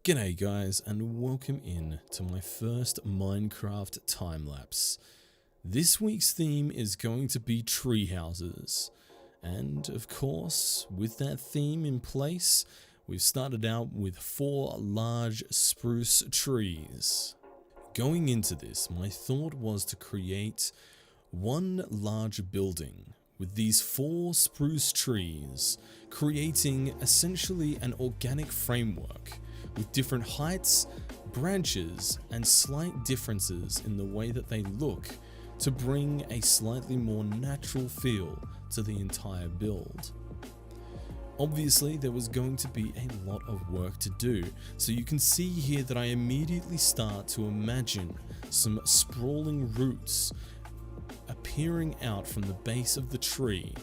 G'day guys, and welcome in to my first Minecraft time-lapse. This week's theme is going to be treehouses, and of course, with that theme in place, we've started out with 4 large spruce trees. Going into this, my thought was to create one large building with these 4 spruce trees, creating essentially an organic framework with different heights, branches, and slight differences in the way that they look to bring a slightly more natural feel to the entire build. Obviously, there was going to be a lot of work to do, so you can see here that I immediately start to imagine some sprawling roots appearing out from the base of the tree,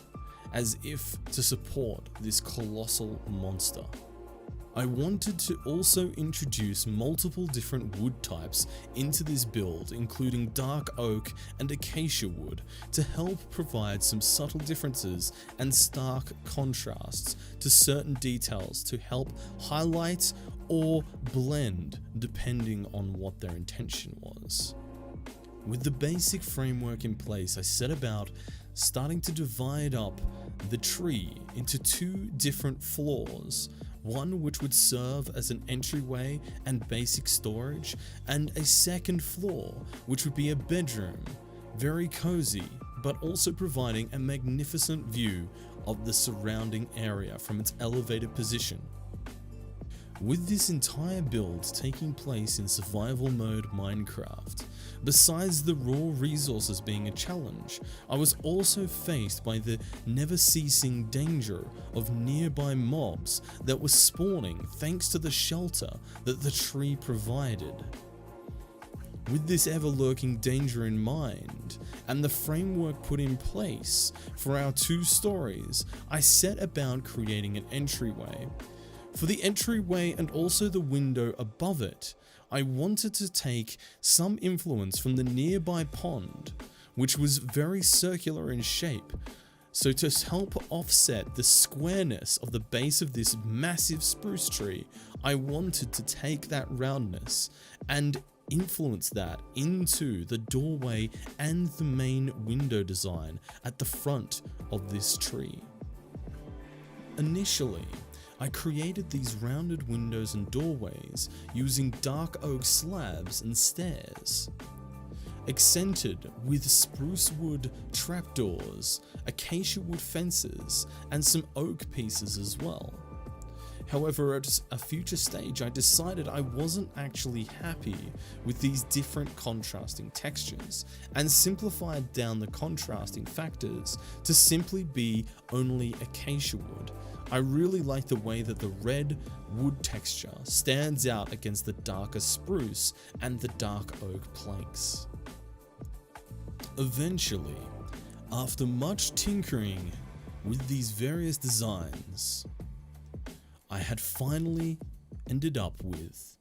as if to support this colossal monster. I wanted to also introduce multiple different wood types into this build, including dark oak and acacia wood, to help provide some subtle differences and stark contrasts to certain details to help highlight or blend depending on what their intention was. With the basic framework in place, I set about starting to divide up the tree into 2 different floors, one which would serve as an entryway and basic storage, and a second floor which would be a bedroom, very cozy, but also providing a magnificent view of the surrounding area from its elevated position. With this entire build taking place in survival mode Minecraft, besides the raw resources being a challenge, I was also faced by the never-ceasing danger of nearby mobs that were spawning thanks to the shelter that the tree provided. With this ever-lurking danger in mind, and the framework put in place for our 2 stories, I set about creating an entryway. For the entryway and also the window above it, I wanted to take some influence from the nearby pond, which was very circular in shape. So to help offset the squareness of the base of this massive spruce tree, I wanted to take that roundness and influence that into the doorway and the main window design at the front of this tree. Initially, I created these rounded windows and doorways using dark oak slabs and stairs, accented with spruce wood trapdoors, acacia wood fences, and some oak pieces as well. However, at a future stage, I decided I wasn't actually happy with these different contrasting textures and simplified down the contrasting factors to simply be only acacia wood. I really like the way that the red wood texture stands out against the darker spruce and the dark oak planks. Eventually, after much tinkering with these various designs, I had finally ended up with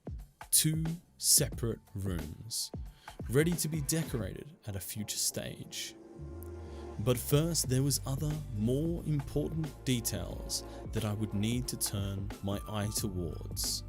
2 separate rooms, ready to be decorated at a future stage. But first, there was other, more important details that I would need to turn my eye towards.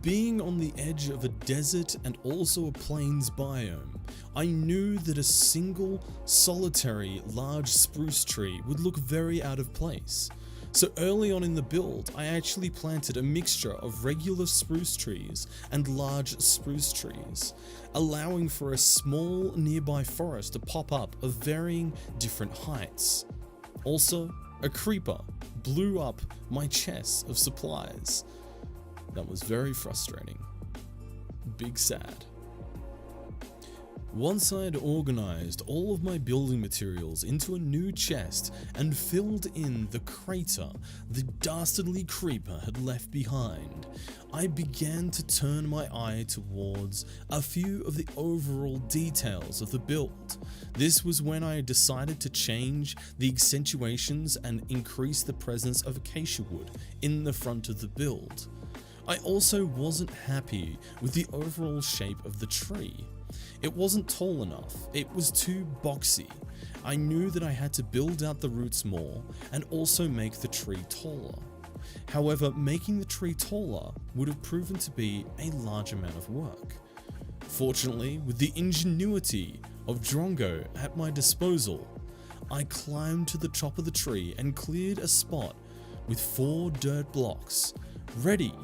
Being on the edge of a desert and also a plains biome, I knew that a single, solitary, large spruce tree would look very out of place. So early on in the build, I actually planted a mixture of regular spruce trees and large spruce trees, allowing for a small nearby forest to pop up of varying different heights. Also, a creeper blew up my chest of supplies. That was very frustrating. Big sad. Once I had organized all of my building materials into a new chest and filled in the crater the dastardly creeper had left behind, I began to turn my eye towards a few of the overall details of the build. This was when I decided to change the accentuations and increase the presence of acacia wood in the front of the build. I also wasn't happy with the overall shape of the tree. It wasn't tall enough, it was too boxy. I knew that I had to build out the roots more and also make the tree taller. However, making the tree taller would have proven to be a large amount of work. Fortunately, with the ingenuity of Drongo at my disposal, I climbed to the top of the tree and cleared a spot with 4 dirt blocks, ready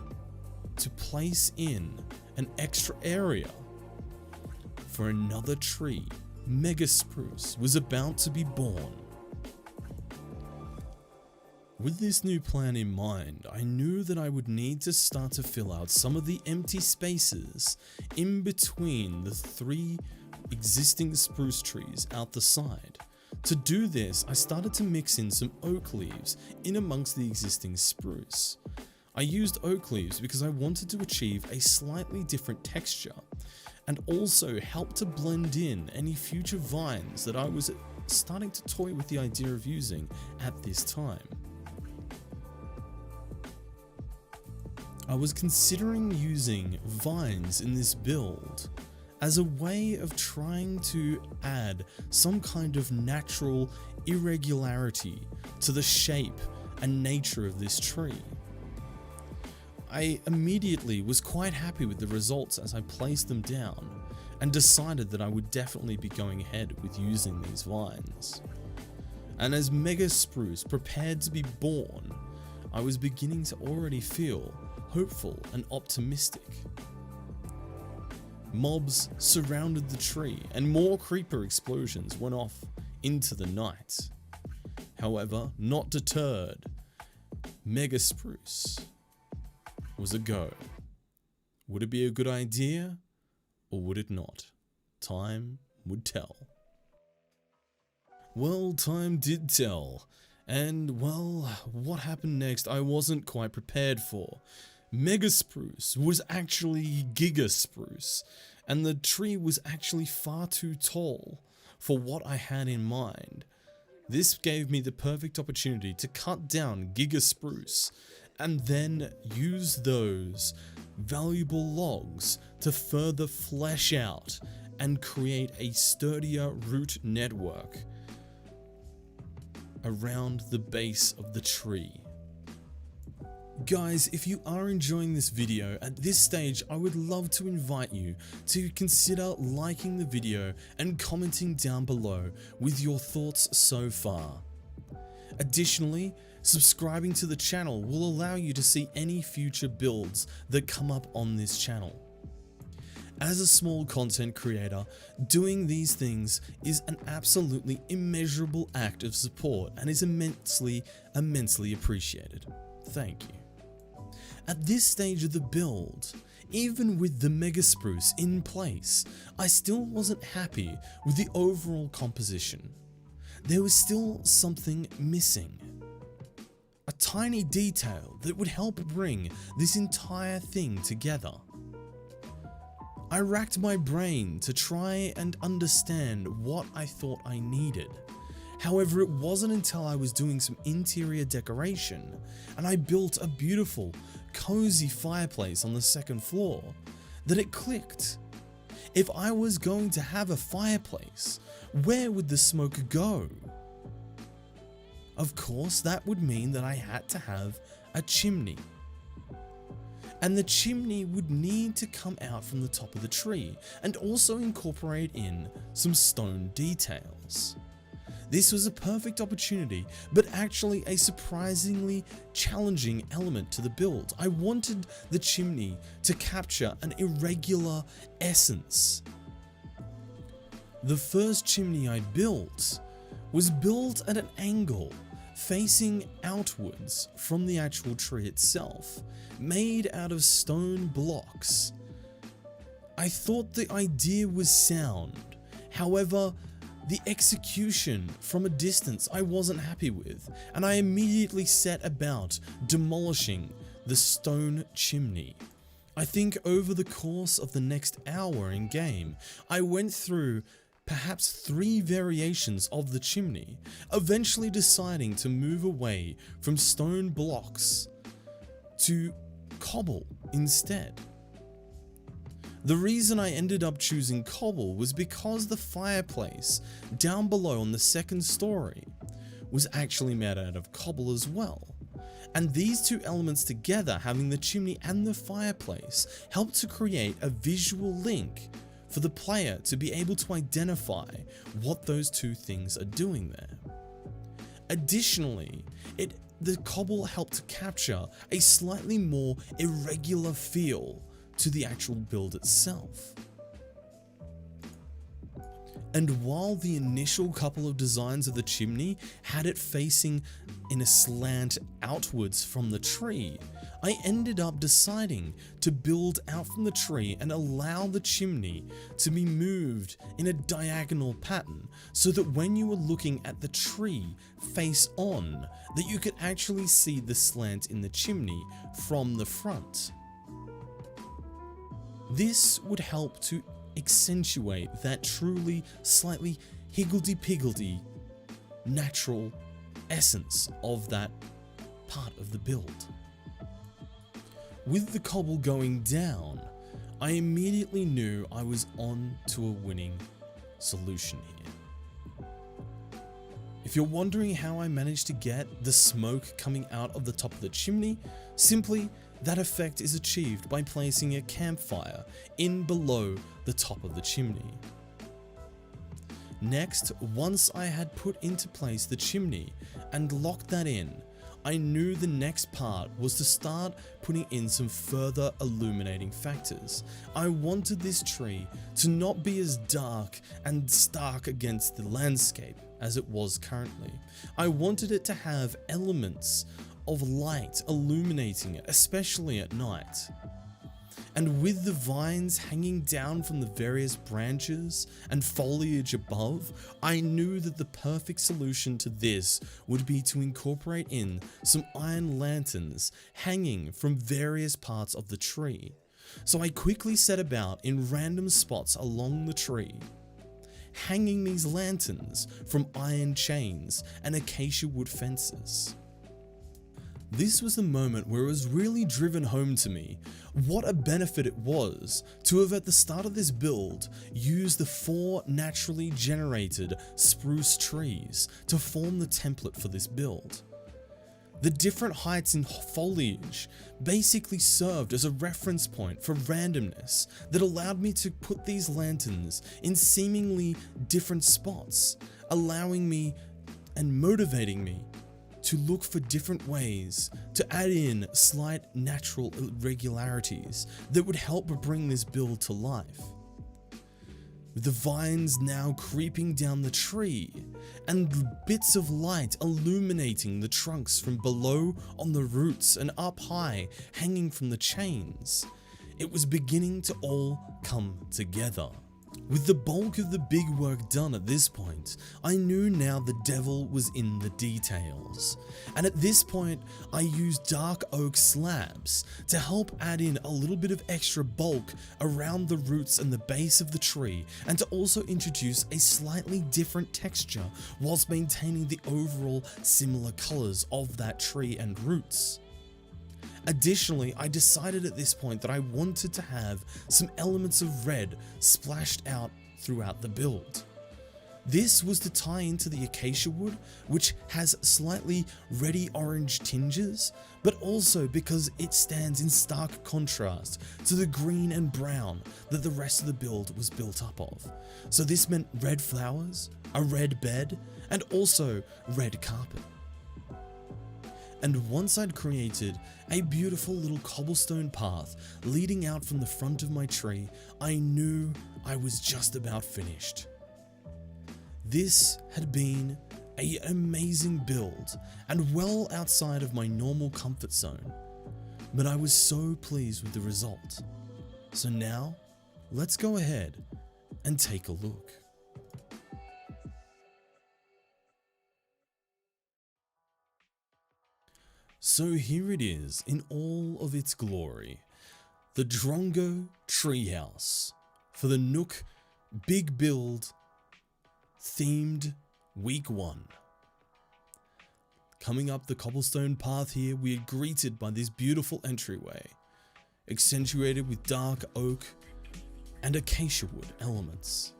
to place in an extra area for another tree. Mega Spruce was about to be born. With this new plan in mind, I knew that I would need to start to fill out some of the empty spaces in between the 3 existing spruce trees out the side. To do this, I started to mix in some oak leaves in amongst the existing spruce. I used oak leaves because I wanted to achieve a slightly different texture and also help to blend in any future vines that I was starting to toy with the idea of using at this time. I was considering using vines in this build as a way of trying to add some kind of natural irregularity to the shape and nature of this tree. I immediately was quite happy with the results as I placed them down and decided that I would definitely be going ahead with using these vines. And as Mega Spruce prepared to be born, I was beginning to already feel hopeful and optimistic. Mobs surrounded the tree and more creeper explosions went off into the night. However, not deterred, Mega Spruce was a go. Would it be a good idea or would it not? Time would tell. Well, time did tell. And well, what happened next I wasn't quite prepared for. Mega Spruce was actually Giga Spruce, and the tree was actually far too tall for what I had in mind. This gave me the perfect opportunity to cut down Giga Spruce and then use those valuable logs to further flesh out and create a sturdier root network around the base of the tree. Guys, if you are enjoying this video, at this stage I would love to invite you to consider liking the video and commenting down below with your thoughts so far. Additionally, subscribing to the channel will allow you to see any future builds that come up on this channel. As a small content creator, doing these things is an absolutely immeasurable act of support and is immensely appreciated. Thank you. At this stage of the build, even with the Mega Spruce in place, I still wasn't happy with the overall composition. There was still something missing. A tiny detail that would help bring this entire thing together. I racked my brain to try and understand what I thought I needed. However, it wasn't until I was doing some interior decoration and I built a beautiful, cozy fireplace on the second floor that it clicked. If I was going to have a fireplace, where would the smoke go? Of course, that would mean that I had to have a chimney. And the chimney would need to come out from the top of the tree and also incorporate in some stone details. This was a perfect opportunity, but actually a surprisingly challenging element to the build. I wanted the chimney to capture an irregular essence. The first chimney I built was built at an angle facing outwards from the actual tree itself, made out of stone blocks. I thought the idea was sound, however, the execution from a distance I wasn't happy with, and I immediately set about demolishing the stone chimney. I think over the course of the next hour in game, I went through perhaps 3 variations of the chimney, eventually deciding to move away from stone blocks to cobble instead. The reason I ended up choosing cobble was because the fireplace down below on the second story was actually made out of cobble as well. And these two elements together, having the chimney and the fireplace, help to create a visual link for the player to be able to identify what those two things are doing there. Additionally, the cobble helped to capture a slightly more irregular feel to the actual build itself. And while the initial couple of designs of the chimney had it facing in a slant outwards from the tree, I ended up deciding to build out from the tree and allow the chimney to be moved in a diagonal pattern so that when you were looking at the tree face on, that you could actually see the slant in the chimney from the front. This would help to accentuate that truly slightly higgledy-piggledy natural essence of that part of the build. With the cobble going down, I immediately knew I was on to a winning solution here. If you're wondering how I managed to get the smoke coming out of the top of the chimney, simply that effect is achieved by placing a campfire in below the top of the chimney. Next, once I had put into place the chimney and locked that in, I knew the next part was to start putting in some further illuminating factors. I wanted this tree to not be as dark and stark against the landscape as it was currently. I wanted it to have elements of light illuminating it, especially at night. And with the vines hanging down from the various branches and foliage above, I knew that the perfect solution to this would be to incorporate in some iron lanterns hanging from various parts of the tree. So I quickly set about in random spots along the tree, hanging these lanterns from iron chains and acacia wood fences. This was the moment where it was really driven home to me what a benefit it was to have at the start of this build used the 4 naturally generated spruce trees to form the template for this build. The different heights in foliage basically served as a reference point for randomness that allowed me to put these lanterns in seemingly different spots, allowing me and motivating me to look for different ways to add in slight natural irregularities that would help bring this build to life. With the vines now creeping down the tree and bits of light illuminating the trunks from below on the roots and up high hanging from the chains, it was beginning to all come together. With the bulk of the big work done at this point, I knew now the devil was in the details. And at this point, I used dark oak slabs to help add in a little bit of extra bulk around the roots and the base of the tree, and to also introduce a slightly different texture whilst maintaining the overall similar colors of that tree and roots. Additionally, I decided at this point that I wanted to have some elements of red splashed out throughout the build. This was to tie into the acacia wood, which has slightly reddy orange tinges, but also because it stands in stark contrast to the green and brown that the rest of the build was built up of. So this meant red flowers, a red bed, and also red carpet. And once I'd created a beautiful little cobblestone path leading out from the front of my tree, I knew I was just about finished. This had been an amazing build and well outside of my normal comfort zone, but I was so pleased with the result. So now, let's go ahead and take a look. So here it is in all of its glory, the Drongo Treehouse for the Nook Big Build themed week 1. Coming up the cobblestone path here, we are greeted by this beautiful entryway, accentuated with dark oak and acacia wood elements,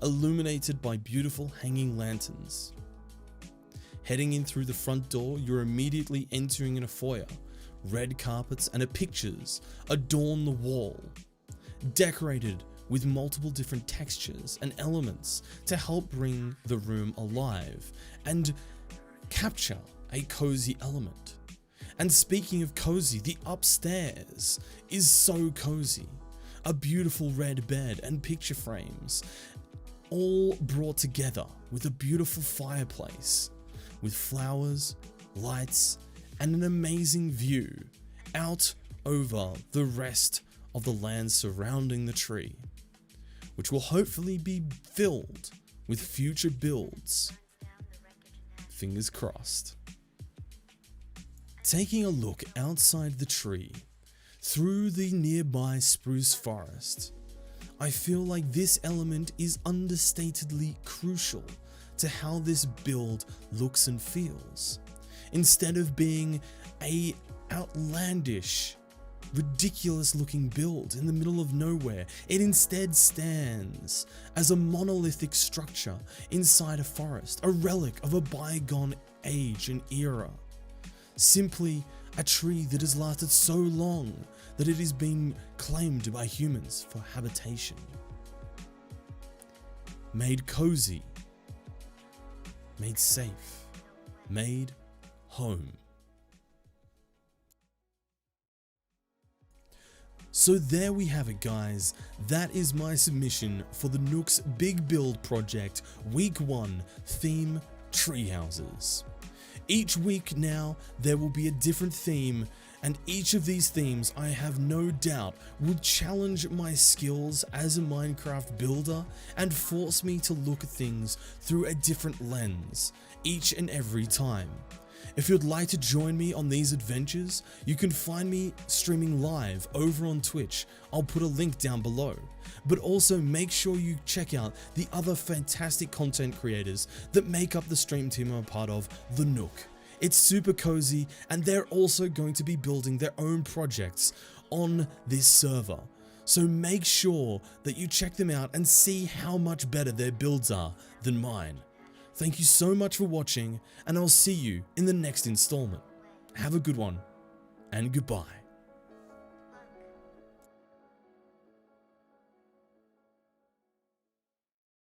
illuminated by beautiful hanging lanterns. Heading in through the front door, you're immediately entering in a foyer. Red carpets and pictures adorn the wall, decorated with multiple different textures and elements to help bring the room alive and capture a cozy element. And speaking of cozy, the upstairs is so cozy. A beautiful red bed and picture frames, all brought together with a beautiful fireplace, with flowers, lights, and an amazing view out over the rest of the land surrounding the tree, which will hopefully be filled with future builds. Fingers crossed. Taking a look outside the tree, through the nearby spruce forest, I feel like this element is understatedly crucial to how this build looks and feels. Instead of being a outlandish, ridiculous looking build in the middle of nowhere, it instead stands as a monolithic structure inside a forest, a relic of a bygone age and era. Simply a tree that has lasted so long that it is being claimed by humans for habitation. Made cozy, made safe, made home. So there we have it, guys. That is my submission for the Nook's Big Build Project Week 1 theme Treehouses. Each week now there will be a different theme, and each of these themes I have no doubt would challenge my skills as a Minecraft builder and force me to look at things through a different lens each and every time. If you'd like to join me on these adventures, you can find me streaming live over on Twitch. I'll put a link down below. But also make sure you check out the other fantastic content creators that make up the stream team I'm a part of, the Nook. It's super cozy, and they're also going to be building their own projects on this server. So make sure that you check them out and see how much better their builds are than mine. Thank you so much for watching, and I'll see you in the next installment. Have a good one, and goodbye.